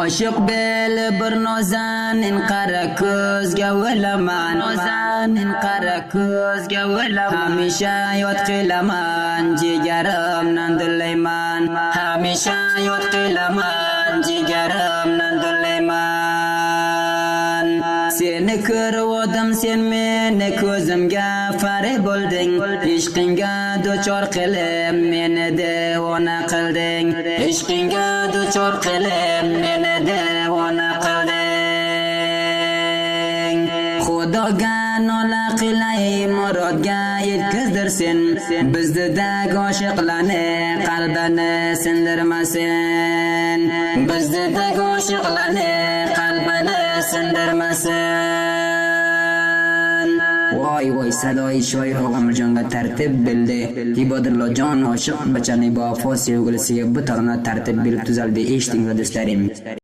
Oshiq bel bir nozanin qara ko'zga o'laman, nozanin qara ko'zga o'laman. Hamisha yod qilaman, jigarimdan dillayman, hamisha yod qilaman, jigarimdan dillayman. Seni ko'rdim, sen meni ko'zimga fari bo'lding, ishqingga duchor qilib meni devona qilding, ishqingga duchor qilib meni devona qilding. Xudoga nola qilay, murodga yetkazdirsin, bizdagi oshiqlarni qalbini sindirmasin, bizdagi oshiqlarni qalbini sindirmasin. Voy voy sadoyi shoir Og'amirjonga tartib bildi. Ibodullojon oshiq bachani bafo sevgilisiga bu tog'ni tartib bilib tuzaldi. Eshiting do'stlarim.